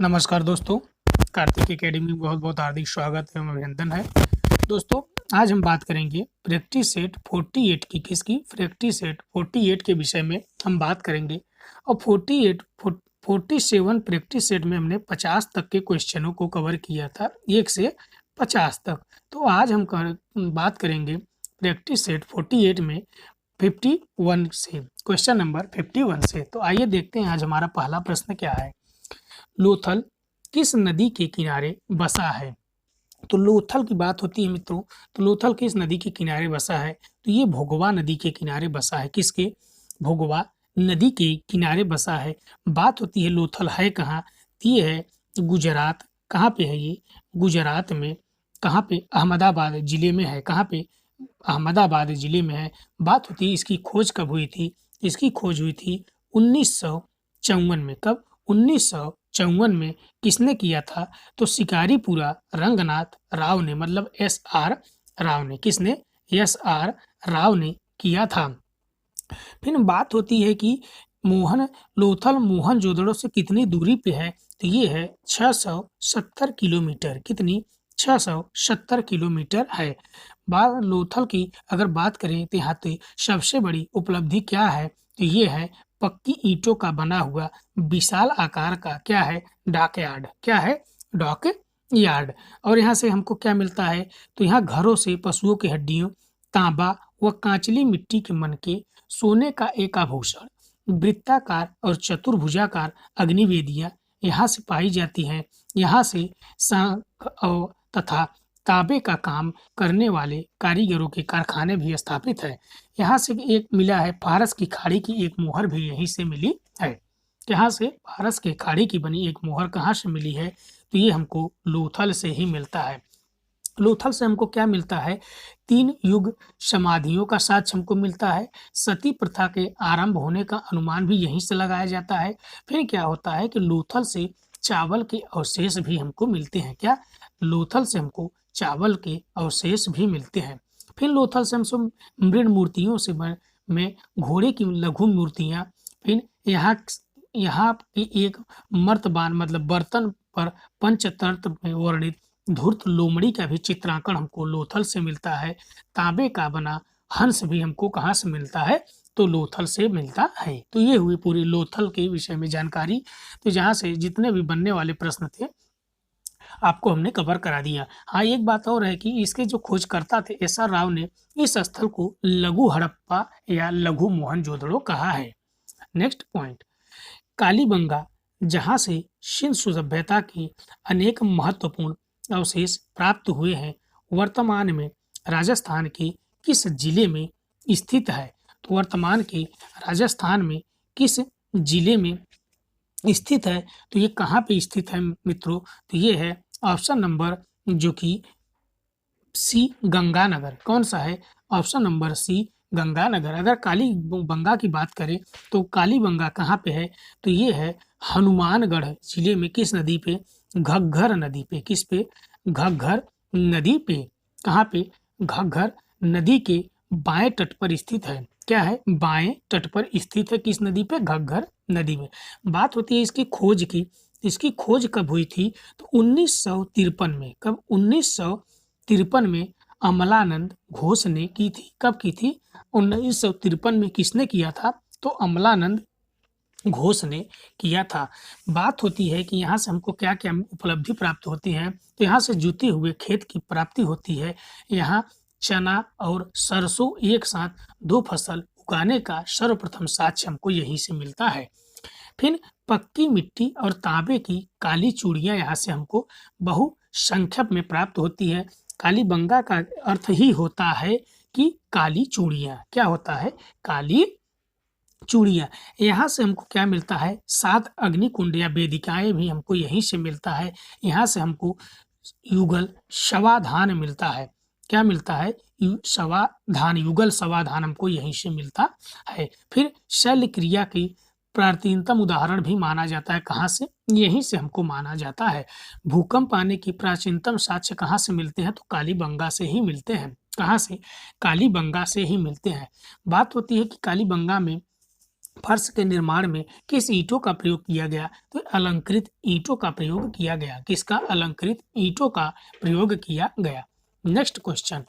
नमस्कार दोस्तों, कार्तिक एकेडमी में बहुत बहुत हार्दिक स्वागत एवं अभिनंदन है। दोस्तों, आज हम बात करेंगे प्रैक्टिस सेट 48 की। किसकी? प्रैक्टिस सेट 48 के विषय में हम बात करेंगे। और 47 प्रैक्टिस सेट में हमने 50 तक के क्वेश्चनों को कवर किया था, 1 से 50 तक। तो आज हम बात करेंगे प्रैक्टिस सेट 48 में 51 से, क्वेश्चन नंबर 51 से। तो आइए देखते हैं आज हमारा पहला प्रश्न क्या है। लोथल किस नदी के किनारे बसा है? तो लोथल की बात होती है मित्रों, तो लोथल किस नदी के किनारे बसा है? तो ये भोगवा नदी के किनारे बसा है। किसके? भोगवा नदी के किनारे बसा है। बात होती है लोथल है कहाँ? तो ये है गुजरात। कहाँ पे है ये? गुजरात में। कहाँ पे? अहमदाबाद जिले में है। कहाँ पे? अहमदाबाद जिले में है। बात होती है इसकी खोज कब हुई थी? इसकी खोज हुई थी 1954 में। कब? 1954 में। किसने किया था? तो शिकारीपुरा रंगनाथ राव ने, मतलब एस.आर. राव ने। किसने? एस.आर. राव ने किया था। फिर बात होती है कि लोथल मोहनजोदड़ो से कितनी दूरी पे है? तो ये है 670 किलोमीटर। कितनी? 670 किलोमीटर है। लोथल की अगर बात करें तो यहाँ पे सबसे बड़ी उपलब्धि क्या है? तो ये है पक्की ईंटों का बना हुआ विशाल आकार का क्या है? Dockyard. क्या है? Dockyard. और यहाँ से हमको क्या मिलता है? तो यहाँ घरों से पशुओं की हड्डियों, तांबा व कांचली मिट्टी के मनके, सोने का एक आभूषण, वृत्ताकार और चतुर्भुजाकार अग्निवेदियां यहाँ से पाई जाती हैं। यहाँ से शंख और तथा तांबे का काम करने वाले कारीगरों के कारखाने भी स्थापित है। यहाँ से एक मिला है फारस की खाड़ी की एक मोहर भी यहीं से मिली है। यहाँ से फारस के खाड़ी की बनी एक मोहर कहाँ से मिली है? तो ये हमको लोथल से ही मिलता है। लोथल से हमको क्या मिलता है? 3 युग समाधियों का साक्ष्य हमको मिलता है। सती प्रथा के आरंभ होने का अनुमान भी यहीं से लगाया जाता है। फिर क्या होता है कि लोथल से चावल के अवशेष भी हमको मिलते हैं। क्या? लोथल से हमको चावल के अवशेष भी मिलते हैं। फिर लोथल से हमको मृण मूर्तियों से में घोड़े की लघु मूर्तियाँ। फिर यहाँ की एक मर्तबान मतलब बर्तन पर पंचतंत्र में वर्णित धूर्त लोमड़ी का भी चित्रांकन हमको लोथल से मिलता है। तांबे का बना हंस भी हमको कहाँ से मिलता है? तो लोथल से मिलता है। तो ये हुई पूरी लोथल के विषय में जानकारी। तो जहाँ से जितने भी बनने वाले प्रश्न थे आपको हमने कवर करा दिया। हाँ, एक बात और है कि इसके जो खोजकर्ता थे एस.आर. राव ने इस स्थल को लघु हड़प्पा या लघु मोहनजोदड़ो कहा है। नेक्स्ट पॉइंट, कालीबंगा, जहाँ से सिंधु सभ्यता की अनेक महत्वपूर्ण अवशेष प्राप्त हुए हैं, वर्तमान में राजस्थान के किस जिले में स्थित है? तो वर्तमान के राजस्थान में किस जिले में स्थित है? तो ये कहाँ पे स्थित है मित्रों? तो ये है ऑप्शन नंबर जो कि सी, गंगानगर। कौन सा है? Option number C, Ganganagar. अगर कालीबंगा की बात करें तो कालीबंगा कहाँ पे है? तो ये है हनुमानगढ़ जिले में। किस नदी पे? घग्घर नदी पे। किस पे? घग्घर नदी पे। कहाँ पे? घग्घर नदी के बाएं तट पर स्थित है। क्या है? बाएं तट पर स्थित है। किस नदी पे? घग्घर नदी में। बात होती है इसकी खोज की। इसकी खोज कब हुई थी? तो 1953 में। कब? 1953 में अमलानंद घोष ने की थी। कब की थी? 1953 में। किसने किया था? तो अमलानंद घोष ने किया था। बात होती है कि यहाँ से हमको क्या क्या उपलब्धि प्राप्त होती है? तो यहाँ से जुते हुए खेत की प्राप्ति होती है। यहाँ चना और सरसों एक साथ 2 फसल उगाने का सर्वप्रथम साक्ष्य हमको यहीं से मिलता है। फिर पक्की मिट्टी और तांबे की काली चूड़ियाँ यहाँ से हमको बहुसंख्यक में प्राप्त होती है। कालीबंगा का अर्थ ही होता है कि काली चूड़ियाँ। क्या होता है? काली चूड़ियाँ। यहाँ से हमको क्या मिलता है? 7 अग्निकुंड या वेदिकाएँ भी हमको यहीं से मिलता है। यहाँ से हमको युगल शवाधान मिलता है। क्या मिलता है? शवाधान, युगल शवाधान हमको यहीं से मिलता है। फिर शल्य क्रिया की प्राचीनतम उदाहरण भी माना जाता है। कहाँ से? यहीं से हमको माना जाता है। भूकंप आने की प्राचीनतम साक्ष्य कहाँ से मिलते हैं? तो कालीबंगा से ही मिलते हैं। कहाँ से? कालीबंगा से ही मिलते हैं। बात होती है कि कालीबंगा में फर्श के निर्माण में किस ईंटों का प्रयोग किया गया? तो अलंकृत ईंटों का प्रयोग किया गया। किसका? अलंकृत ईंटों का प्रयोग किया गया। नेक्स्ट क्वेश्चन,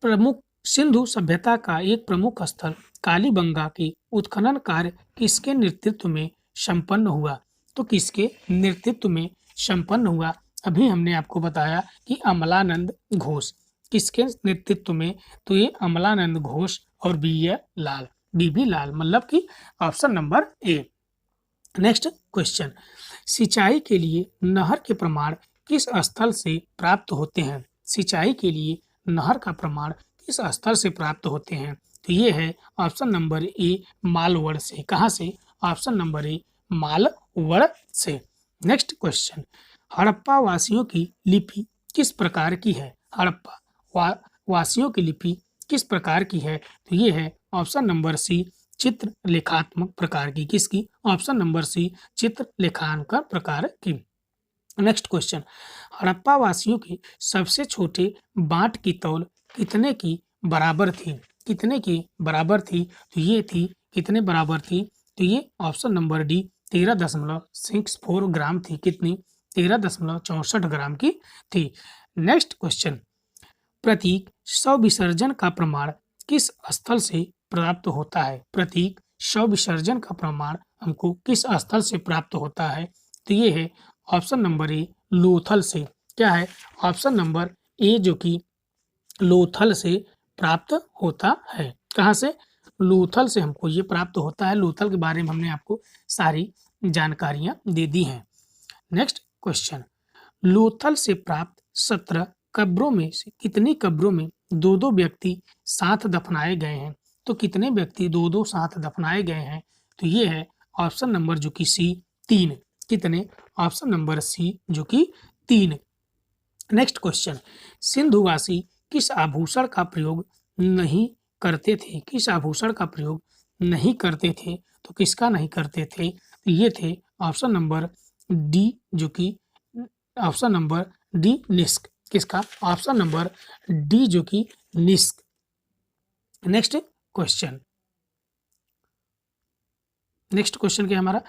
प्रमुख सिंधु सभ्यता का एक प्रमुख स्थल कालीबंगा की उत्खनन कार्य किसके नेतृत्व में संपन्न हुआ? तो किसके नेतृत्व में संपन्न हुआ? अभी हमने आपको बताया कि अमलानंद घोष। किसके नेतृत्व में? तो ये अमलानंद घोष और बीबी लाल, मतलब कि ऑप्शन नंबर ए। नेक्स्ट क्वेश्चन, सिंचाई के लिए नहर के प्रमाण किस स्थल से प्राप्त होते हैं? सिंचाई के लिए नहर का प्रमाण किस स्थल से प्राप्त होते हैं? तो ये है ऑप्शन नंबर ए, मालवड़ से। कहाँ से? ऑप्शन नंबर ए, मालवड़ से। नेक्स्ट क्वेश्चन, हड़प्पा वासियों की लिपि किस प्रकार की है? हड़प्पा वासियों की लिपि किस प्रकार की है? तो ये है ऑप्शन नंबर सी, चित्र लेखात्मक प्रकार की। किसकी? ऑप्शन नंबर सी, चित्र लेखांकन प्रकार की। नेक्स्ट क्वेश्चन, हड़प्पा वासियों की सबसे छोटे बांट की तौल कितने की बराबर थी? कितने की बराबर थी? तो ये थी, कितने बराबर थी? तो ये ऑप्शन नंबर डी, 13.64 ग्राम थी। कितनी? 13.64 ग्राम की थी। नेक्स्ट क्वेश्चन, प्रतीक शव विसर्जन का प्रमाण किस स्थल से प्राप्त होता है? प्रतीक शव विसर्जन का प्रमाण हमको किस स्थल से प्राप्त होता है? तो ये है ऑप्शन नंबर ए, लोथल से। क्या है? ऑप्शन नंबर ए, जो कि लोथल से प्राप्त होता है। कहाँ से? लोथल से हमको ये प्राप्त होता है। लोथल के बारे में हमने आपको सारी जानकारियां दे दी हैं। नेक्स्ट क्वेश्चन, लोथल से प्राप्त 17 कब्रों में से कितनी कब्रों में दो दो व्यक्ति साथ दफनाए गए हैं? तो कितने व्यक्ति दो दो साथ दफनाए गए हैं? तो ये है ऑप्शन नंबर जो कि सी, 3। कितने? ऑप्शन नंबर सी, जो कि 3। नेक्स्ट क्वेश्चन, सिंधुवासी किस आभूषण का प्रयोग नहीं करते थे? किस आभूषण का प्रयोग नहीं करते थे? तो किसका नहीं करते थे? तो ये थे ऑप्शन नंबर डी, जो कि ऑप्शन नंबर डी, निष्क। किसका? ऑप्शन नंबर डी, जो कि निष्क। नेक्स्ट क्वेश्चन, नेक्स्ट क्वेश्चन क्या हमारा?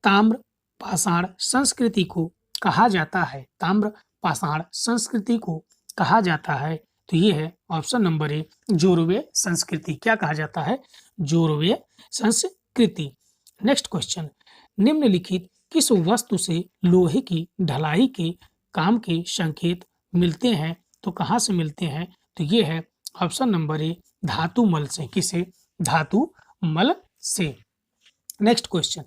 ताम्र पाषाण संस्कृति को कहा जाता है? ताम्र पाषाण संस्कृति को कहा जाता है? तो ये है ऑप्शन नंबर ए, जोरवे संस्कृति। क्या कहा जाता है? जोरवे संस्कृति। नेक्स्ट क्वेश्चन, निम्नलिखित किस वस्तु से लोहे की ढलाई के काम के संकेत मिलते हैं? तो कहाँ से मिलते हैं? तो ये है ऑप्शन नंबर ए, धातु मल से। किसे? धातु मल से। नेक्स्ट क्वेश्चन,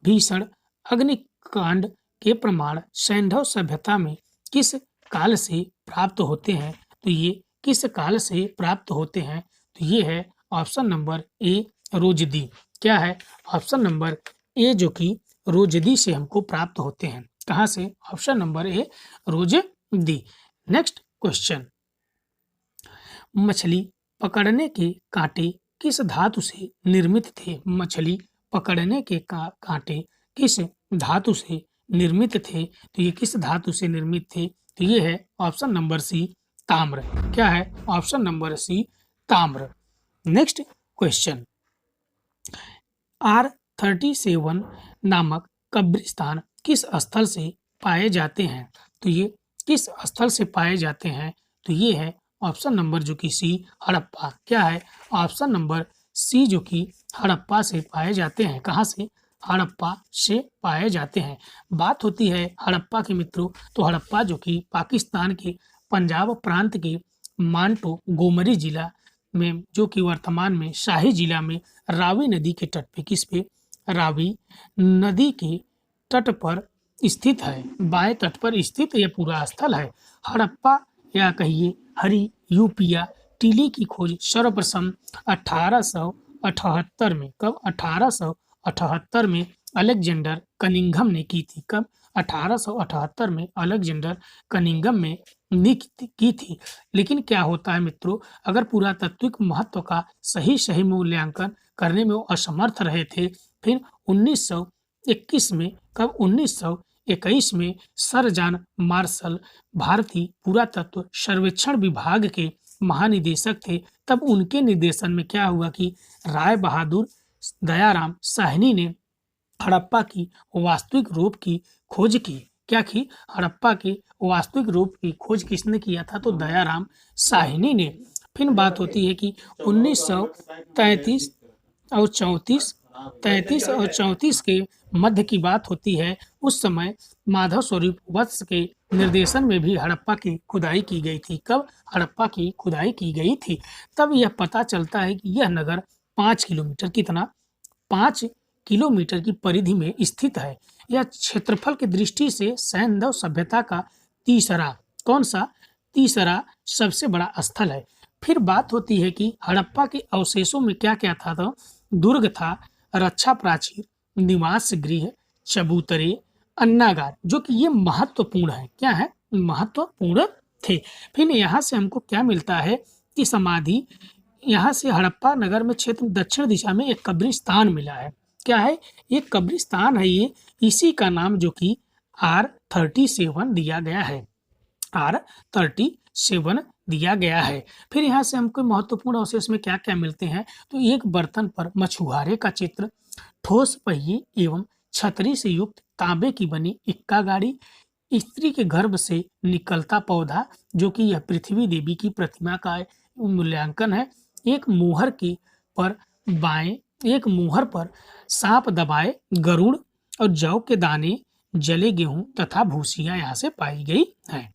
भीषण अग्निकांड के प्रमाण सैंधव सभ्यता में किस काल से प्राप्त होते हैं? तो ये किस काल से प्राप्त होते हैं? तो ये है ऑप्शन नंबर ए, रोजदी। क्या है? ऑप्शन नंबर ए, जो कि रोजदी से हमको प्राप्त होते हैं। कहाँ से? ऑप्शन नंबर ए, रोजदी। नेक्स्ट क्वेश्चन, मछली पकड़ने के कांटे किस धातु से निर्मित थे? मछली पकड़ने के कांटे किस धातु से निर्मित थे? तो ये किस धातु से निर्मित थे? तो ये है ऑप्शन नंबर सी, ताम्र। क्या है? ऑप्शन नंबर सी, ताम्र। नेक्स्ट क्वेश्चन, R37 नामक कब्रिस्तान किस स्थल से पाए जाते हैं? तो ये किस स्थल से पाए जाते हैं? तो ये है ऑप्शन नंबर जो कि सी, हड़प्पा। क्या है? ऑप्शन नंबर सी, जो कि हड़प्पा से पाए जाते हैं। कहाँ से? हड़प्पा से पाए जाते हैं। बात होती है हड़प्पा के मित्रों, तो हड़प्पा जो कि पाकिस्तान के पंजाब प्रांत के मांटो गोमरी जिला में, जो कि वर्तमान में शाही जिला में रावी नदी के तट पे, किस पे? रावी नदी के तट पर स्थित है। बाएं तट पर स्थित यह पूरा स्थल है। हड़प्पा या कहिए हरी यूपिया टीली की खोज सर्वप्रथम 1878 में, कब? 1878 में अलेक्जेंडर कनिंघम ने की थी। कब? 1878 में अलेक्जेंडर कनिंघम ने की थी। लेकिन क्या होता है मित्रों, अगर पुरातात्विक महत्व का सही मूल्यांकन करने में वो असमर्थ रहे थे, फिर 1921 में, कब? 1921 में सर जॉन मार्शल भारतीय पुरातत्व सर्वेक्षण विभाग के महानिदेशक थे। तब उनके निर्देशन में क्या हुआ कि राय बहादुर दयाराम साहनी ने हड़प्पा की वास्तविक रूप की खोज की। क्या की? हड़प्पा के वास्तविक रूप की खोज किसने किया था? तो दयाराम साहनी ने। फिर बात होती है कि 1933 और 34 के मध्य की बात होती है। उस समय माधव स्वरूप वत्स के निर्देशन में भी हड़प्पा की खुदाई की गई थी। कब हड़प्पा की खुदाई की गई थी? तब यह पता चलता है कि यह नगर 5 किलोमीटर कितना 5 किलोमीटर की परिधि में स्थित है। यह क्षेत्रफल की दृष्टि से सैंधव सभ्यता का तीसरा कौन सा तीसरा सबसे बड़ा स्थल है। फिर बात होती है कि हड़प्पा के अवशेषों में क्या क्या था? तो दुर्ग था, रक्षा प्राचीर, निवास गृह, चबूतरे, अन्नागार, जो कि ये महत्वपूर्ण है। क्या है? महत्वपूर्ण थे। फिर यहाँ से हमको क्या मिलता है कि समाधि, यहाँ से हड़प्पा नगर में क्षेत्र दक्षिण दिशा में एक कब्रिस्तान मिला है। क्या है? एक कब्रिस्तान है ये। इसी का नाम जो कि R37 दिया गया है। R37 दिया गया है। फिर यहाँ से हमको महत्वपूर्ण अवशेष में क्या क्या मिलते हैं? तो एक बर्तन पर मछुआरे का चित्र, ठोस पहिए एवं छतरी से युक्त तांबे की बनी इक्का गाड़ी, स्त्री के गर्भ से निकलता पौधा, जो कि यह पृथ्वी देवी की प्रतिमा का मूल्यांकन है। एक मोहर की पर बाएं एक मोहर पर सांप दबाए गरुड़ और जौ के दाने, जले गेहूं तथा भूसियां यहाँ से पाई गई है।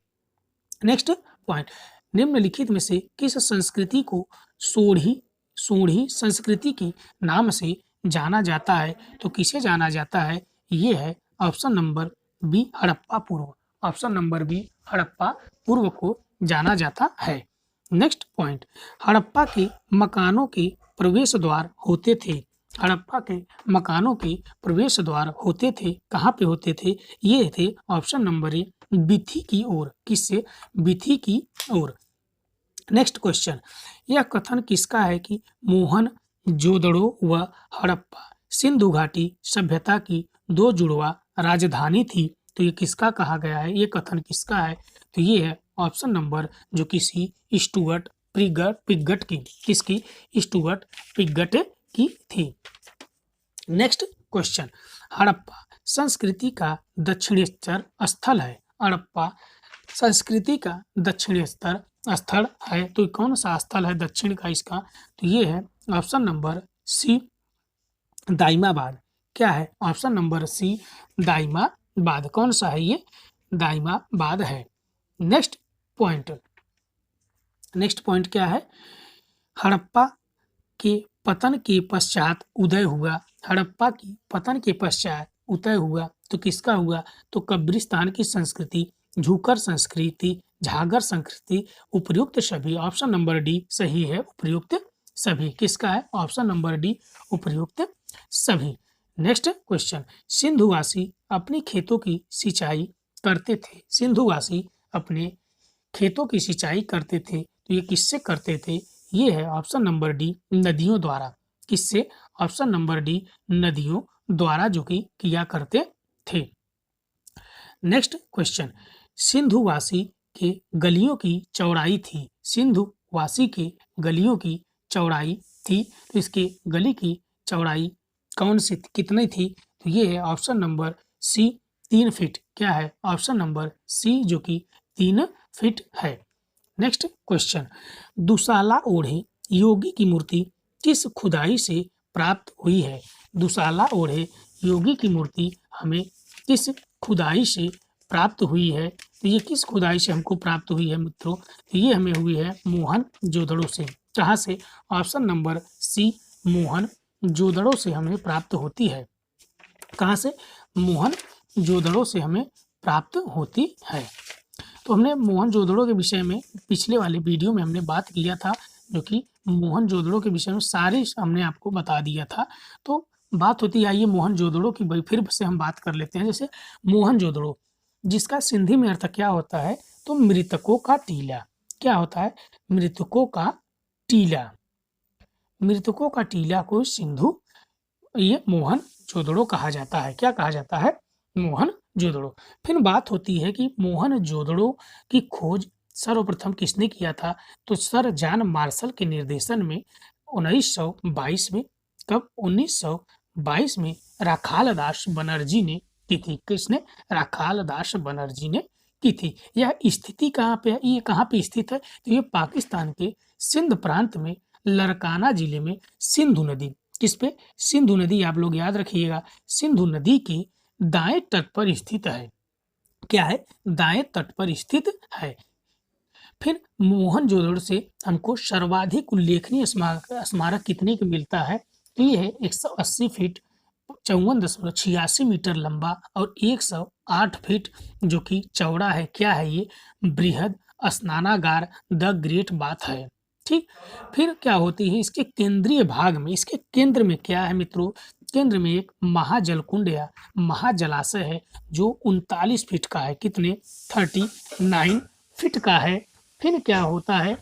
नेक्स्ट पॉइंट, निम्नलिखित में से किस संस्कृति को सोढ़ी सोढ़ी संस्कृति के नाम से जाना जाता है? तो किसे जाना जाता है? ये है ऑप्शन नंबर बी, हड़प्पा पूर्व। ऑप्शन नंबर बी, हड़प्पा पूर्व को जाना जाता है। नेक्स्ट पॉइंट, हड़प्पा के मकानों के प्रवेश द्वार होते थे। हड़प्पा के मकानों के प्रवेश द्वार होते थे, कहाँ पे होते थे? ये थे ऑप्शन नंबर ए, बिथी की ओर। किससे? बिथी की ओर। नेक्स्ट क्वेश्चन, यह कथन किसका है कि मोहन जोदड़ो व हड़प्पा सिंधु घाटी सभ्यता की दो जुड़वा राजधानी थी? तो ये किसका कहा गया है? ये कथन किसका है? तो ये है ऑप्शन नंबर जो किसी स्टुअर्ट पिगट की। किसकी? स्टुअर्ट पिगट की थी। नेक्स्ट क्वेश्चन, हड़प्पा संस्कृति का दक्षिणेश्वर स्थल है। हड़प्पा संस्कृति का दक्षिणी स्थल है, तो कौन सा स्थल है दक्षिण का इसका? तो ये है ऑप्शन नंबर सी, दाइमाबाद। क्या है? Option number C, Daimabad. कौन सा है ये? दाइमाबाद है। नेक्स्ट पॉइंट क्या है? हड़प्पा के पतन के पश्चात उदय हुआ। हड़प्पा की पतन के पश्चात उदय हुआ तो किसका हुआ? तो कब्रिस्तान की संस्कृति, झूकर संस्कृति, झागर संस्कृति, उपर्युक्त सभी। ऑप्शन नंबर डी सही है, उपर्युक्त सभी। किसका है? ऑप्शन नंबर डी, उपर्युक्त सभी। नेक्स्ट क्वेश्चन, सिंधुवासी अपने खेतों की सिंचाई करते थे। सिंधुवासी अपने खेतों की सिंचाई करते थे, तो ये किससे करते थे? ये है ऑप्शन नंबर डी, नदियों द्वारा। किससे? ऑप्शन नंबर डी, नदियों द्वारा जो कि किया करते थे। नेक्स्ट क्वेश्चन, सिंधुवासी के गलियों की चौड़ाई थी। सिंधुवासी के गलियों की चौड़ाई थी, तो इसके गली की चौड़ाई कौन सी कितनी थी? तो ये है ऑप्शन नंबर सी, 3 फीट। क्या है? ऑप्शन नंबर सी जो कि 3 फीट है। नेक्स्ट क्वेश्चन, दुशाला ओढ़े योगी की मूर्ति किस खुदाई से प्राप्त हुई है? दुशाला ओढ़े योगी की मूर्ति हमें किस खुदाई से प्राप्त हुई है? तो ये किस खुदाई से हमको प्राप्त हुई है मित्रों? तो ये हमें हुई है मोहन जोदड़ो से। कहाँ से? ऑप्शन नंबर सी, मोहन जोदड़ो से हमें प्राप्त होती है। कहाँ से? मोहन जोदड़ो से हमें प्राप्त होती है। तो हमने मोहन जोदड़ो के विषय में पिछले वाले वीडियो में हमने बात किया था, जो कि मोहन जोदड़ो के विषय में सारे हमने आपको बता दिया था। तो बात होती है, आइए मोहन जोदड़ो की फिर से हम बात कर लेते हैं। जैसे मोहन जोदड़ो, जिसका सिंधी में अर्थ क्या होता है? तो मृतकों का टीला। क्या होता है? मृतकों का टीला। मृतकों का टीला को सिंधु, ये मोहन जोदड़ो कहा जाता है। क्या कहा जाता है? मोहन जोदड़ो। फिर बात होती है कि मोहन जोदड़ो की खोज सर्वप्रथम किसने किया था? तो सर जॉन मार्शल के निर्देशन में 1922 में कब? 1922 में राखाल दास बनर्जी ने की थी। किसने? राखाल दास बनर्जी ने की थी। यह स्थिति कहाँ पे है? ये कहाँ पे स्थित है? तो ये पाकिस्तान के सिंध प्रांत में लरकाना जिले में सिंधु नदी, किस पे? सिंधु नदी, आप लोग याद रखिएगा, सिंधु नदी के दाएं तट पर स्थित है। क्या है? दाएं तट पर स्थित है। फिर मोहनजोदड़ो से हमको सर्वाधिक उल्लेखनीय स्मारक कितने का मिलता है? तो ये है 180 फीट 54.86 मीटर लंबा और 108 फीट जो कि चौड़ा है। क्या है ये? बृहद स्नानागार द ग्रेट बाथ है। ठीक। फिर क्या होती है इसके केंद्रीय भाग में? इसके केंद्र में क्या है मित्रों? केंद्र में एक महाजलकुंड या महाजलाशय है जो 39 फीट का है। कितने? 39 फीट का है। फिर क्या होता है,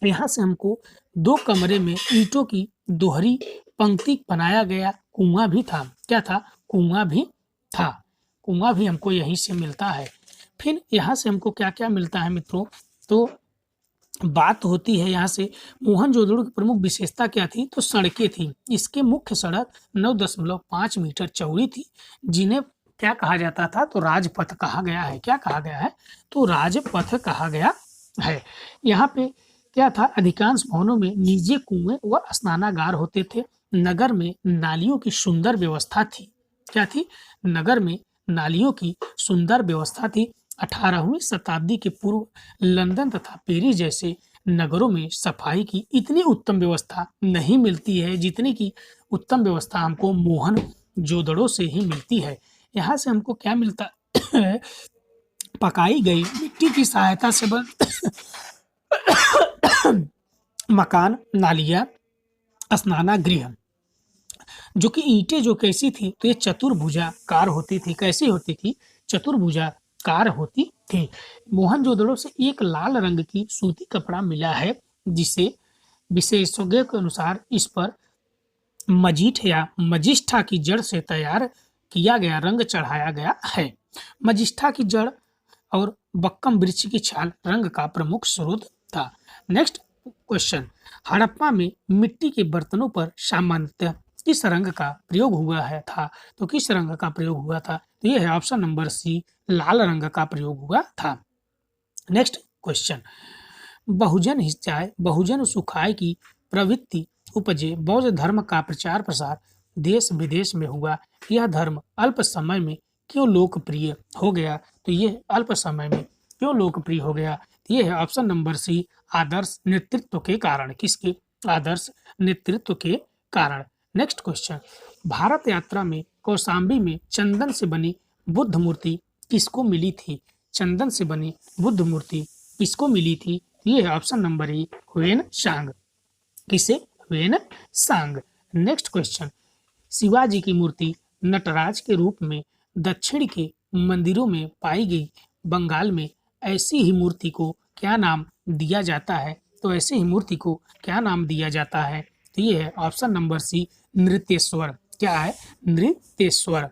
यहाँ से हमको 2 कमरे में ईंटों की दोहरी पंक्ति बनाया गया कुआं भी था। क्या था? कुआं भी था। कुआं भी हमको यहीं से मिलता है। फिर यहाँ से हमको क्या क्या मिलता है मित्रों? तो बात होती है यहाँ से मोहनजोदड़ो की प्रमुख विशेषता क्या थी? तो सड़कें थी। इसके मुख्य सड़क 9.5 मीटर चौड़ी थी, जिन्हें क्या कहा जाता था? तो राजपथ कहा गया है। क्या कहा गया है? तो राजपथ कहा गया है। यहाँ पे क्या था? अधिकांश भवनों में निजी कुएं व स्नानागार होते थे। नगर में नालियों की सुंदर व्यवस्था थी। क्या थी? नगर में नालियों की सुंदर व्यवस्था थी। 18वीं शताब्दी के पूर्व लंदन तथा पेरिस जैसे नगरों में सफाई की इतनी उत्तम व्यवस्था नहीं मिलती है जितनी की उत्तम व्यवस्था हमको मोहनजोदड़ो से ही मिलती है। यहाँ से हमको क्या मिलता है? पकाई गई मिट्टी की सहायता से बन मकान, नालियाँ, स्नानागृह, जो कि ईंटें जो कैसी थी? तो ये चतुर्भुजाकार होती थी। कैसी होती थी? चतुर्भुजाकार होती थी। मोहनजोदड़ो से एक लाल रंग की सूती कपड़ा मिला है, जिसे विशेषज्ञों के अनुसार इस पर मजीठ या मजिष्ठा की जड़ से तैयार किया गया रंग चढ़ाया गया है। मजिष्ठा की जड़ और बक्कम वृक्ष की छाल रंग का प्रमुख स्रोत था। नेक्स्ट क्वेश्चन, हड़प्पा में मिट्टी के बर्तनों पर सामान्यतः किस रंग का प्रयोग हुआ है था? तो किस रंग का प्रयोग हुआ था? तो ये है ऑप्शन नंबर सी, लाल रंग का प्रयोग हुआ था। नेक्स्ट क्वेश्चन, बहुजन हिंसाएं, बहुजन सुखाए की प्रवृत्ति उपजे, बौद्ध धर्म का प्रचार प्रसार देश विदेश में हुआ। यह धर्म अल्प समय में क्यों लोकप्रिय हो गया? तो ये अल्प समय में क्यों लोकप्रिय हो गया? ये है ऑप्शन नंबर सी, आदर्श नेतृत्व के कारण। किसके? आदर्श नेतृत्व के कारण। नेक्स्ट क्वेश्चन, भारत यात्रा में कौशाम्बी में चंदन से बनी बुद्ध मूर्ति किसको मिली थी? चंदन से बनी बुद्ध मूर्ति किसको मिली थी? ये है ऑप्शन नंबर ए, ह्वेन सांग। किसे? ह्वेन सांग। नेक्स्ट क्वेश्चन, शिवाजी की मूर्ति नटराज के रूप में दक्षिण के मंदिरों में पाई गई। बंगाल में ऐसी ही मूर्ति को क्या नाम दिया जाता है? तो ऐसी ही मूर्ति को क्या नाम दिया जाता है? तो ये है ऑप्शन नंबर सी, नृत्येश्वर। क्या है? नृत्येश्वर।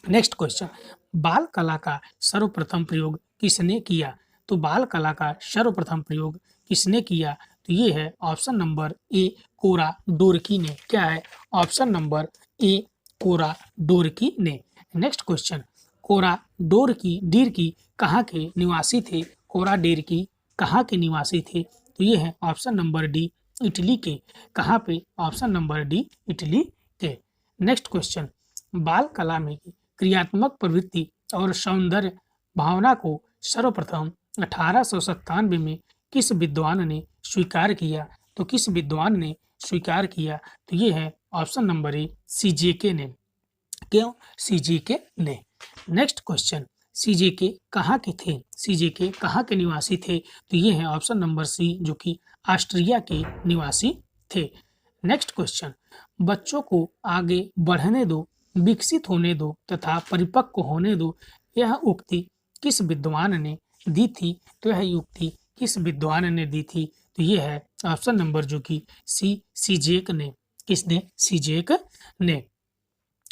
नेक्स्ट क्वेश्चन, बाल कला का सर्वप्रथम प्रयोग किसने किया? तो बाल कला का सर्वप्रथम प्रयोग किसने किया? तो ये है ऑप्शन नंबर ए, कोरा डोरकी ने। क्या है? ऑप्शन नंबर ए, कोरा डोरकी ने। नेक्स्ट क्वेश्चन, कोरा डीरकी कहाँ के निवासी थे? कोरा डीरकी कहाँ के निवासी थे? तो ये है ऑप्शन नंबर डी, इटली के। कहाँ पे? ऑप्शन नंबर डी, इटली के। नेक्स्ट क्वेश्चन, बाल कला में क्रियात्मक प्रवृत्ति और सौंदर्य भावना को सर्वप्रथम 1897 में किस विद्वान ने स्वीकार किया? तो किस विद्वान ने स्वीकार किया? तो ये है ऑप्शन नंबर ए, सीजेके ने। क्यों? सीजेके ने। नेक्स्ट क्वेश्चन, सीजेके कहाँ के थे? सीजेके कहाँ के निवासी थे? तो ये है ऑप्शन नंबर सी, जो कि ऑस्ट्रिया के निवासी थे। नेक्स्ट क्वेश्चन, बच्चों को आगे बढ़ने दो, विकसित होने दो तथा परिपक्व होने दो, यह उक्ति किस विद्वान ने दी थी? तो यह उक्ति किस विद्वान ने दी थी? तो ये है ऑप्शन नंबर जो कि सी, सीजेक ने। किसने? सीजेक ने।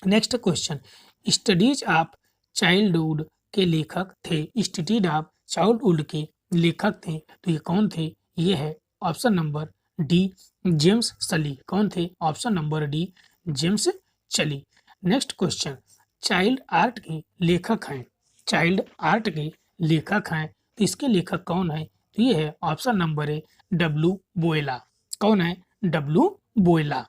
Next question, studies of childhood के लेखक थे। स्टडीज ऑफ चाइल्डहुड के लेखक थे, तो ये कौन थे? ये है ऑप्शन नंबर डी, जेम्स सली। कौन थे? ऑप्शन नंबर डी जेम्स चली। नेक्स्ट क्वेश्चन, चाइल्ड आर्ट के लेखक हैं। चाइल्ड आर्ट के लेखक हैं, तो इसके लेखक कौन है? तो ये है ऑप्शन नंबर ए डब्ल्यू बोएला। कौन है? डब्ल्यू बोएला।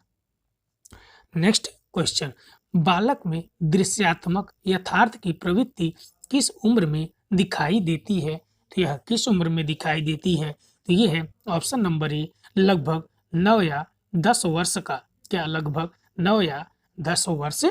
नेक्स्ट क्वेश्चन, बालक में दृश्यात्मक यथार्थ की प्रवृत्ति किस उम्र में दिखाई देती है? तो यह किस उम्र में दिखाई देती है? तो ये है ऑप्शन नंबर ए लगभग 9 या 10 वर्ष का। क्या? लगभग 9 या 10 वर्ष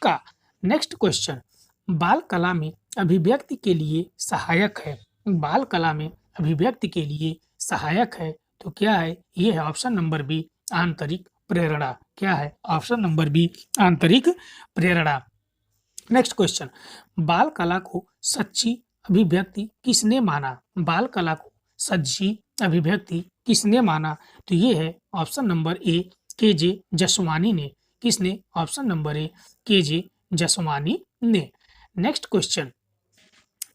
का। नेक्स्ट क्वेश्चन, बाल कला में अभिव्यक्ति के लिए सहायक है। बाल कला में अभिव्यक्ति के लिए सहायक है, तो क्या है? ये है ऑप्शन नंबर बी आंतरिक प्रेरणा। क्या है? ऑप्शन नंबर बी आंतरिक प्रेरणा। नेक्स्ट क्वेश्चन, बाल कला को सच्ची अभिव्यक्ति किसने माना? बाल कला को सच्ची अभिव्यक्ति किसने माना? तो ये है option number A K J. Jaswani ने। किसने? Option number A K J. Jaswani ने। नेक्स्ट क्वेश्चन,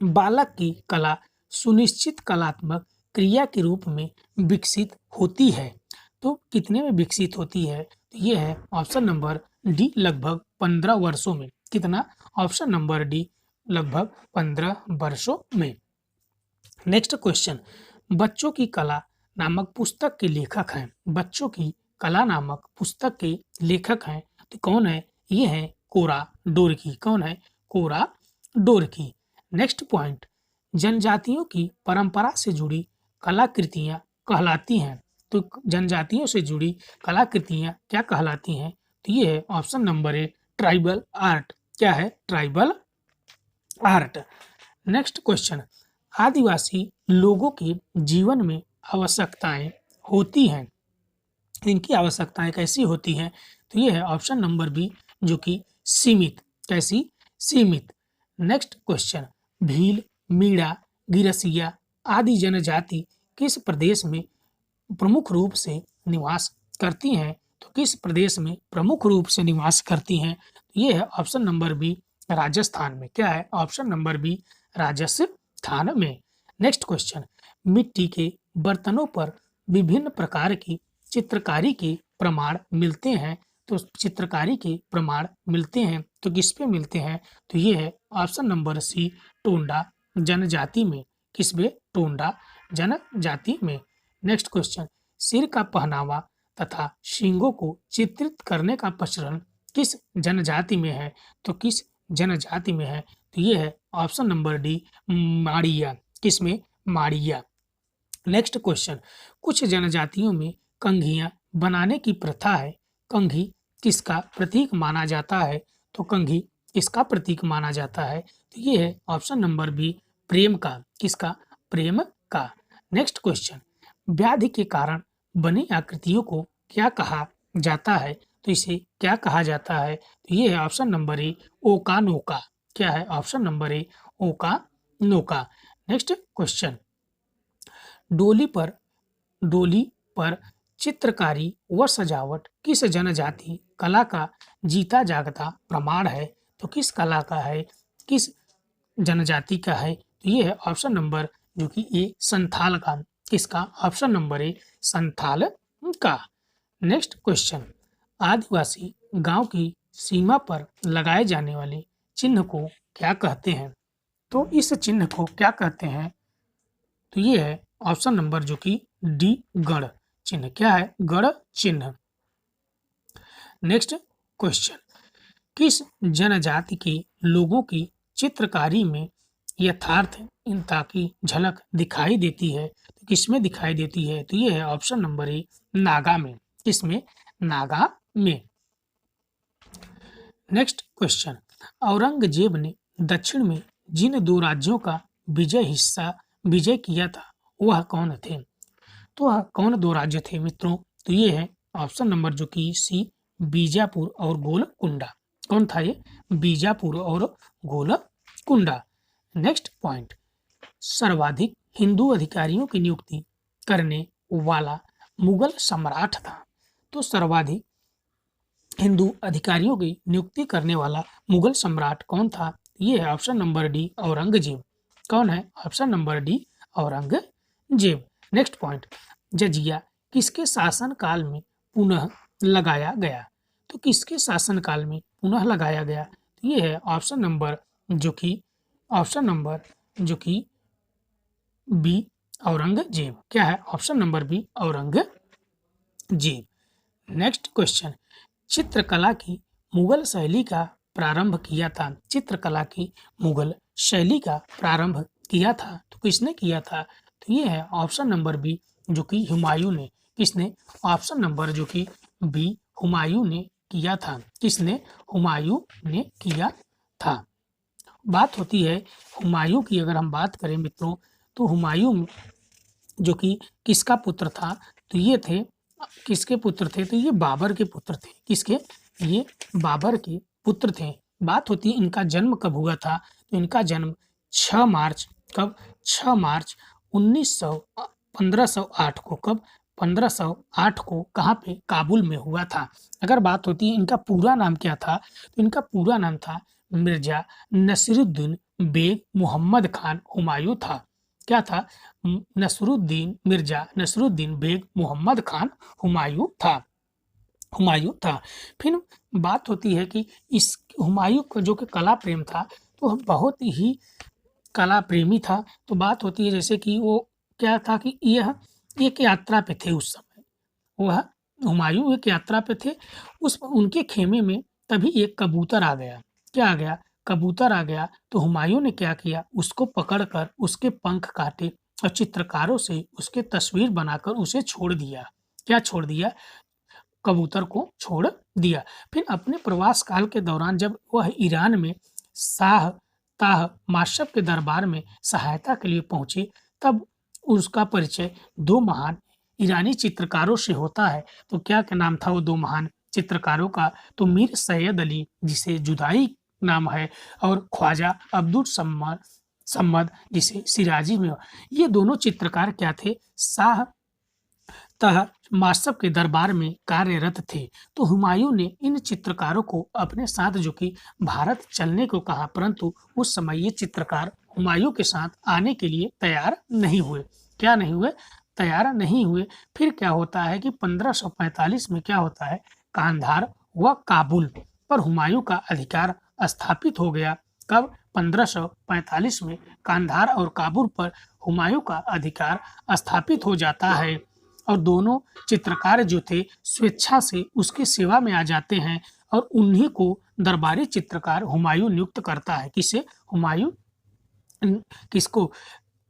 बालक की कला सुनिश्चित कलात्मक क्रिया के रूप में विकसित होती है, तो कितने में विकसित होती है? तो ये है ऑप्शन नंबर डी लगभग 15 वर्षों में। कितना? ऑप्शन नंबर डी लगभग 15 वर्षों में। नेक्स्ट क्वेश्चन, बच्चों की कला नामक पुस्तक के लेखक हैं। बच्चों की कला नामक पुस्तक के लेखक हैं, तो कौन है? ये है कोरा डोरकी। कौन है? कोरा डोरकी। नेक्स्ट पॉइंट, जनजातियों की परंपरा से जुड़ी कलाकृतियां कहलाती हैं, तो जनजातियों से जुड़ी कलाकृतियां क्या कहलाती हैं? तो ये है option number a tribal art. क्या है? Tribal art. नेक्स्ट क्वेश्चन, आदिवासी लोगों के जीवन में आवश्यकताएं होती हैं, इनकी आवश्यकताएं कैसी होती हैं? तो ये है ऑप्शन नंबर बी जो कि सीमित। कैसी? सीमित। नेक्स्ट क्वेश्चन, भील, मीणा, गिरसिया आदि जनजाति किस प्रदेश में प्रमुख रूप से निवास करती हैं? तो किस प्रदेश में प्रमुख रूप से निवास करती हैं? ये है ऑप्शन नंबर बी राजस्थान में। क्या है? ऑप्शन नंबर बी राजस्थान में। नेक्स्ट क्वेश्चन, मिट्टी के बर्तनों पर विभिन्न प्रकार की चित्रकारी के प्रमाण मिलते हैं, तो चित्रकारी के प्रमाण मिलते हैं तो किस पे मिलते हैं? तो ये है ऑप्शन नंबर सी टोंडा जनजाति में। किस में? टोंडा जनजाति में। नेक्स्ट क्वेश्चन, सिर का पहनावा तथा सींगों को चित्रित करने का प्रचलन किस जनजाति में है? तो किस जनजाति में है? तो ये है ऑप्शन नंबर डी माड़िया। किस में? माड़िया। नेक्स्ट क्वेश्चन, कुछ जनजातियों में कंघियां बनाने की प्रथा है, कंघी किसका प्रतीक माना जाता है? तो कंघी किसका प्रतीक माना जाता है? तो ये है ऑप्शन नंबर बी प्रेम का। किसका? प्रेम का। नेक्स्ट क्वेश्चन, व्याधि के कारण बनी आकृतियों को क्या कहा जाता है? तो इसे क्या कहा जाता है? तो ये है ऑप्शन नंबर ए ओका नोका। क्या है? ऑप्शन नंबर ए ओका नोका। नेक्स्ट क्वेश्चन, डोली पर चित्रकारी व सजावट किस जनजाति कला का जीता जागता प्रमाण है? तो किस कला का है? किस जनजाति का है? तो ये है ऑप्शन नंबर जो कि ए संथाल का। किसका? ऑप्शन नंबर ए संथाल का। नेक्स्ट क्वेश्चन, आदिवासी गांव की सीमा पर लगाए जाने वाले चिन्ह को क्या कहते हैं? तो इस चिन्ह को क्या कहते हैं? तो ये है ऑप्शन नंबर जो कि डी गढ़ चिन्ह। क्या है? गढ़ चिन्ह। नेक्स्ट क्वेश्चन, किस जनजाति के लोगों की चित्रकारी में यथार्थता की झलक दिखाई देती है? तो किसमें दिखाई देती है? तो ये है ऑप्शन नंबर ए नागा में। किसमें? नागा में। नेक्स्ट क्वेश्चन, औरंगजेब ने दक्षिण में जिन 2 राज्यों का विजय किया था वह कौन थे? तो वह कौन 2 राज्य थे मित्रों? तो ये है ऑप्शन नंबर जो कि सी बीजापुर और गोलकुंडा। कौन था ये? बीजापुर और गोलकुंडा। नेक्स्ट पॉइंट, सर्वाधिक हिंदू अधिकारियों की नियुक्ति करने वाला मुगल सम्राट था। तो सर्वाधिक हिंदू अधिकारियों की नियुक्ति करने वाला मुगल सम्राट कौन था? ये है ऑप्शन नंबर डी औरंगजेब। कौन है? Option number D Aurangzeb. Next point, जजिया किसके शासन काल में पुनः लगाया गया? तो किसके शासनकाल में पुनः लगाया गया? तो ये है ऑप्शन नंबर जो कि बी औरंगजेब। क्या है? Option number B Aurangzeb. Next question, चित्रकला की मुगल शैली का प्रारंभ किया था? चित्रकला की मुगल शैली का प्रारंभ किया था तो किसने किया था? तो ये है ऑप्शन नंबर बी जो कि हुमायूं ने। किसने? ऑप्शन नंबर जो कि बी हुमायूं ने किया था। किसने? हुमायूं ने किया था। बात होती है हुमायूं की, अगर हम बात करें मित्रों, तो हुमायूं जो कि किसका पुत्र था? तो ये थे, किसके पुत्र थे? तो ये बाबर के पुत्र थे। किसके? ये बाबर के पुत्र थे। बात होती है इनका जन्म कब हुआ था? तो इनका जन्म 6 मार्च, कब? 6 मार्च 1508 को। कब? 1508 को। कहाँ पे? काबुल में हुआ था। अगर बात होती है इनका पूरा नाम क्या था? तो इनका पूरा नाम था मिर्जा नसीरुद्दीन बेग मोहम्मद खान हुमायूं था। क्या था? मिर्जा नसरुद्दीन बेग मोहम्मद खान हुमायूं था। फिर बात होती है कि इस हुमायूं को जो कि कला प्रेम था, तो बहुत ही कला प्रेमी था। तो बात होती है जैसे कि वो क्या था कि यह एक यात्रा पे थे उस समय। वह हुमायूं एक यात्रा पे थे। उस उनके खेमे में तभी एक कबूतर आ गया। क्या आ गया? कबूतर आ गया। तो हुमायूं ने क्या किया? उसको पकड़कर उसके पंख काटे और चित्रकारों से उसके तस्वीर बनाकर उसे छोड़ दिया। क्या छोड़ दिया? कबूतर को छोड़ दिया। फिर अपने प्रवास काल के दौरान जब वह ईरान में शाह ताह माशब के दरबार में सहायता के लिए पहुंचे, तब उसका परिचय दो महान ईरानी चित्रकारों से होता है। तो क्या क्या नाम था वो दो महान चित्रकारों का? तो मीर सैयद अली, जिसे जुदाई नाम है, और ख्वाजा अब्दुल सम्मद, जिसे सिराजी में। ये दोनों चित्रकार क्या थे? शाह तह माशब के दरबार में कार्यरत थे। तो हुमायूं ने इन चित्रकारों को अपने साथ जो कि भारत चलने को कहा, परंतु उस समय ये चित्रकार हुमायूं के साथ आने के लिए तैयार नहीं हुए। क्या नहीं हुए? तैयार नहीं हुए। फिर क्या होता है कि 1545 में क्या होता है? कांधार व काबुल पर हुमायूं का अधिकार स्थापित हो गया। कब? 1545 में कांधार और काबुल पर हुमायूं का अधिकार स्थापित हो जाता है और दोनों चित्रकार जो थे स्वेच्छा से उसकी सेवा में आ जाते हैं और उन्हीं को दरबारी चित्रकार हुमायूं नियुक्त करता है। किसे? हुमायूं किसको?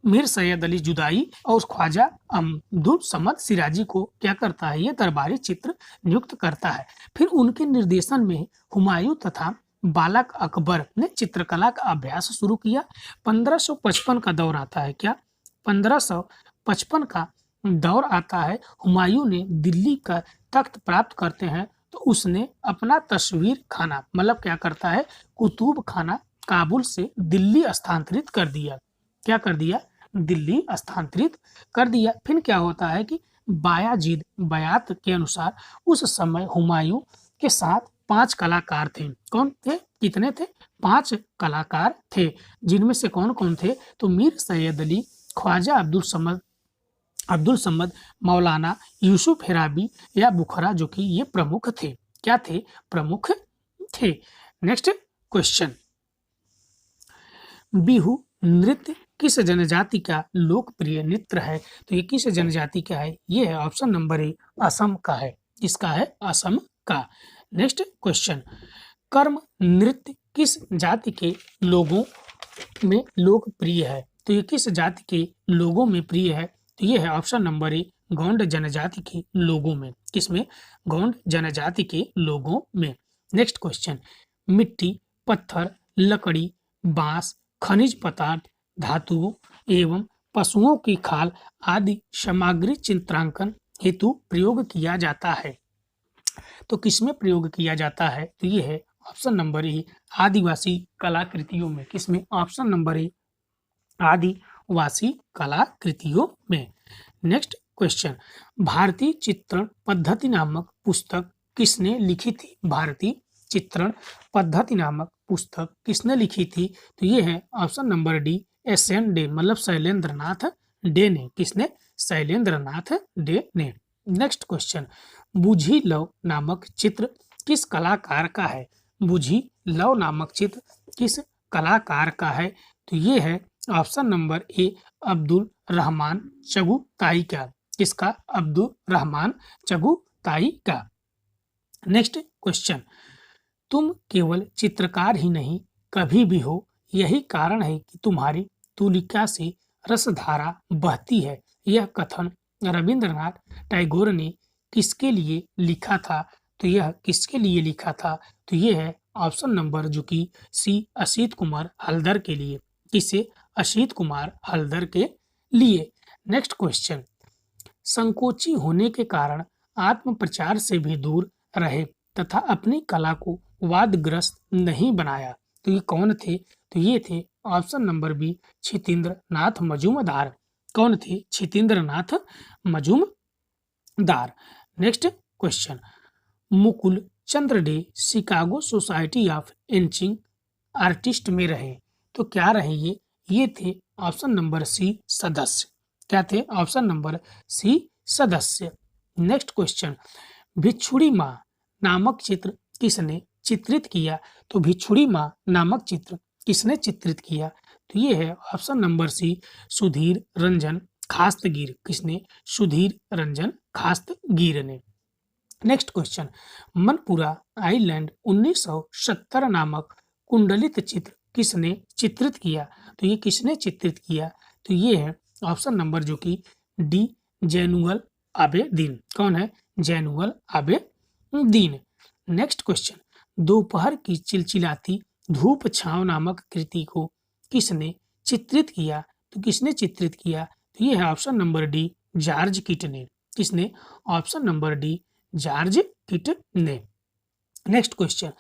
मीर सैयद अली जुदाई और ख्वाजा अब्दुल समद सिराजी को क्या करता है? ये दरबारी चित्र नियुक्त करता है। फिर उनके निर्देशन में हुमायूं तथा बालक अकबर ने चित्रकला का अभ्यास शुरू किया। 1555 का दौर आता है। क्या? 1555 का दौर आता है। हुमायूं ने दिल्ली का तख्त प्राप्त करते हैं तो उसने अपना तस्वीर खाना, मतलब क्या करता है? कुतुब खाना काबुल से दिल्ली स्थानांतरित कर दिया। क्या कर दिया? दिल्ली स्थानांतरित कर दिया। फिर क्या होता है कि बायाजीद बयात के अनुसार उस समय हुमायूं के साथ 5 कलाकार थे। कौन थे? कितने थे? 5 कलाकार थे। जिनमें से कौन कौन थे? तो मीर सैयद अली, ख्वाजा अब्दुल समद, मौलाना यूसुफ हेराबी या बुखरा, जो कि ये प्रमुख थे। क्या थे? प्रमुख थे। नेक्स्ट क्वेश्चन, बिहू नृत्य किस जनजाति का लोकप्रिय नृत्य है? तो ये किस जनजाति का है? ये है ऑप्शन नंबर ए असम का है। इसका है असम का। नेक्स्ट क्वेश्चन, कर्म नृत्य किस जाति के लोगों में लोकप्रिय है? तो ये किस जाति के लोगों में प्रिय है? तो ये है ऑप्शन नंबर ए गोंड जनजाति के लोगों में। किसमें? गोंड जनजाति के लोगों में। नेक्स्ट क्वेश्चन, मिट्टी, पत्थर, लकड़ी, बांस, खनिज पदार्थ, धातुओं एवं पशुओं की खाल आदि सामग्री चित्रांकन हेतु प्रयोग किया जाता है। तो किसमें प्रयोग किया जाता है? तो ये है ऑप्शन नंबर ए आदिवासी कलाकृतियों में। किसमें? ऑप्शन नंबर ए आदिवासी कलाकृतियों में। नेक्स्ट क्वेश्चन, भारतीय चित्रण पद्धति नामक पुस्तक किसने लिखी थी? भारतीय चित्रण पद्धति नामक पुस्तक किसने लिखी थी? तो ये है option number D S N De, मतलब शैलेंद्र नाथ डे ने। किसने? शैलेंद्र नाथ डे ने। नेक्स्ट क्वेश्चन, बुझी लव नामक चित्र किस कलाकार का है? बुझी लव नामक चित्र किस कलाकार का है? तो ये है option number A Abdul Rahman Chughtai का। किसका? अब्दुल रहमान चगुताई का। नेक्स्ट क्वेश्चन, तुम केवल चित्रकार ही नहीं कभी भी हो, यही कारण है कि तुम्हारी तुलिका से रसधारा बहती है। यह कथन रविंद्रनाथ टैगोर ने किसके लिए लिखा था? तो यह किसके लिए लिखा था? तो यह है ऑप्शन नंबर जो कि सी असीत कुमार हल्दर के लिए। किसे? असीत कुमार हल्दर के लिए। नेक्स्ट क्वेश्चन, संकोची होने के कारण आत्म प्रचार से भी दूर रहे तथा अपनी कला को वादग्रस्त नहीं बनाया। तो ये कौन थे? तो ये थे option number B Kshitindra Nath Majumdar. कौन थे? Kshitindra Nath Majumdar. Next question, Mukul Chandra Dey Chicago Society of Etching artist में रहे। तो क्या रहे ये? ये थे ऑप्शन नंबर सी सदस्य। क्या थे? ऑप्शन नंबर सी सदस्य। नेक्स्ट क्वेश्चन, भिक्षुड़ी माँ नामक चित्र किसने चित्रित किया? तो भिक्षुड़ी माँ नामक चित्र किसने चित्रित किया? तो ये है option number C Sudhir Ranjan Khastgir. किसने? सुधीर रंजन खास्तगीर ने। नेक्स्ट क्वेश्चन, मनपुरा आइलैंड 1970 नामक कुंडलित चित्र किसने चित्रित किया? तो ये किसने चित्रित किया? तो ये है ऑप्शन नंबर जो कि डी जैनुअल आबेदीन। कौन है? जैनुअल आबेदीन। नेक्स्ट क्वेश्चन, दोपहर की चिलचिलाती धूप छांव नामक कृति को किसने चित्रित किया? तो किसने चित्रित किया? तो ये है option number D George Keyt ने। किसने? Option number D George Keyt ने। Next question,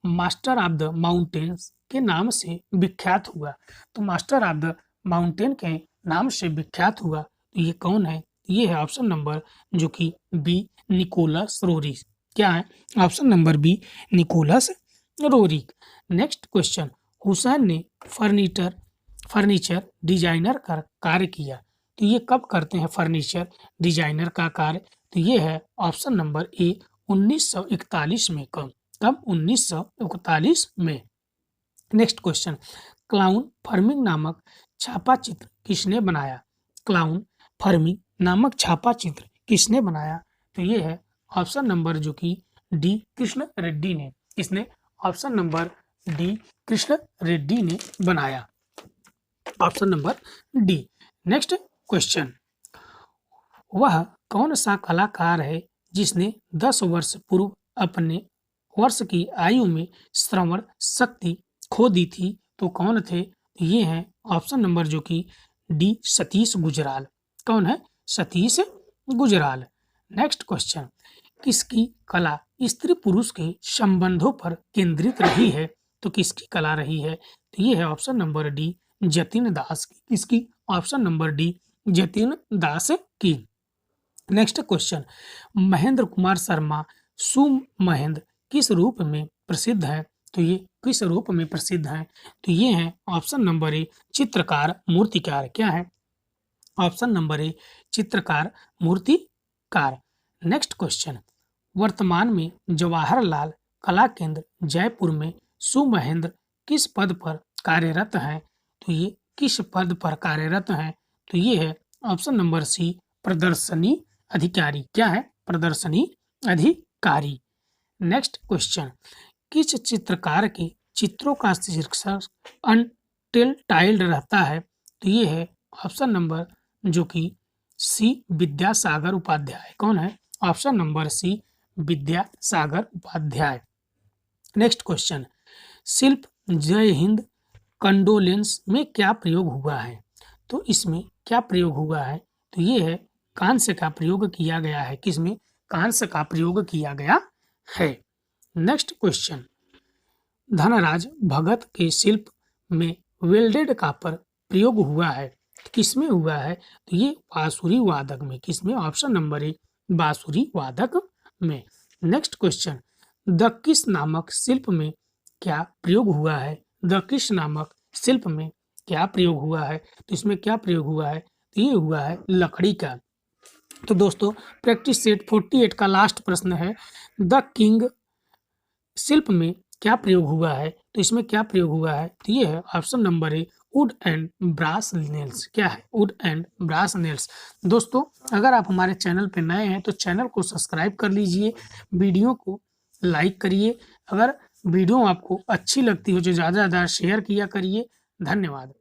master of the mountains के नाम से विख्यात हुआ। तो मास्टर ऑफ द माउंटेन के नाम से विख्यात हुआ तो ये कौन है? ये है ऑप्शन नंबर जो कि बी निकोलस रोरिक। क्या है? Option number B Nicholas Roerich. Next question, Hussain ने फर्नीचर डिजाइनर का कार्य किया। तो ये कब करते हैं फर्नीचर डिजाइनर का कार्य? तो ये है ऑप्शन नंबर ए 1941 में। कब? 1941 में। नेक्स्ट क्वेश्चन, क्लाउन फर्मिंग नामक छापा चित्र किसने बनाया? क्लाउन फर्मिंग नामक छापा चित्र किसने बनाया? तो ये है ऑप्शन नंबर जो कि डी कृष्ण रेड्डी ने। किसने? Option number D Krishna Reddy ने बनाया। Option number D. Next question, वह कौन सा कलाकार है जिसने 10 वर्ष पूर्व अपने वर्ष की आयु में श्रवण शक्ति खो दी थी? तो कौन थे? ये हैं ऑप्शन नंबर जो कि डी सतीश गुजराल। कौन है? सतीश गुजराल। नेक्स्ट क्वेश्चन, किसकी कला स्त्री पुरुष के संबंधों पर केंद्रित रही है? तो किसकी कला रही है? तो ये है ऑप्शन नंबर डी जतिन दास की। किसकी? ऑप्शन नंबर डी जतिन दास की। नेक्स्ट क्वेश्चन, महेंद्र कुमार शर्मा सुमहेंद्र किस रूप में प्रसिद्ध है? तो ये किस रूप में प्रसिद्ध है? तो ये है ऑप्शन नंबर ए चित्रकार मूर्तिकार। क्या है? ऑप्शन नंबर ए चित्रकार मूर्तिकार। नेक्स्ट क्वेश्चन, वर्तमान में जवाहरलाल कला केंद्र जयपुर में सुमहेंद्र किस पद पर कार्यरत हैं? तो ये किस पद पर कार्यरत हैं? तो ये है ऑप्शन नंबर सी प्रदर्शनी अधिकारी। क्या है? प्रदर्शनी अधिकारी। नेक्स्ट क्वेश्चन, किस चित्रकार के चित्रों का शीर्षक अनटिल्ड रहता है? तो ये है ऑप्शन नंबर जो कि सी विद्यासागर उपाध्याय। कौन है? Option number C Vidyasagar Upadhyay. Next question, शिल्प जय हिंद कंडोलेंस में क्या प्रयोग हुआ है? तो इसमें क्या प्रयोग हुआ है? तो ये है कांस्य का प्रयोग किया गया है। किसमें? कांस्य का प्रयोग किया गया है। नेक्स्ट क्वेश्चन, धनराज भगत के शिल्प में वेल्डेड कॉपर प्रयोग हुआ है। किसमें हुआ है? तो ये बांसुरी वादक में। किसमें? ऑप्शन नंबर ए बांसुरी वादक में। नेक्स्ट क्वेश्चन, दकिस नामक शिल्प में क्या प्रयोग हुआ है? दकिस नामक शिल्प में क्या प्रयोग हुआ है? तो इसमें क्या प्रयोग हुआ है? तो ये हुआ है लकड़ी का। तो दोस्तों प्रैक्टिस सेट 48 का लास्ट प्रश्न है, द किंग शिल्प में क्या प्रयोग हुआ है? तो इसमें क्या प्रयोग हुआ है? तो ये है option number A, wood and brass nails. क्या है? Wood and brass nails. दोस्तों अगर आप हमारे चैनल पे नए हैं तो चैनल को सब्सक्राइब कर लीजिए, वीडियो को लाइक करिए, अगर वीडियो आपको अच्छी लगती हो तो ज़्यादा से ज़्यादा शेयर किया करिए। धन्यवाद।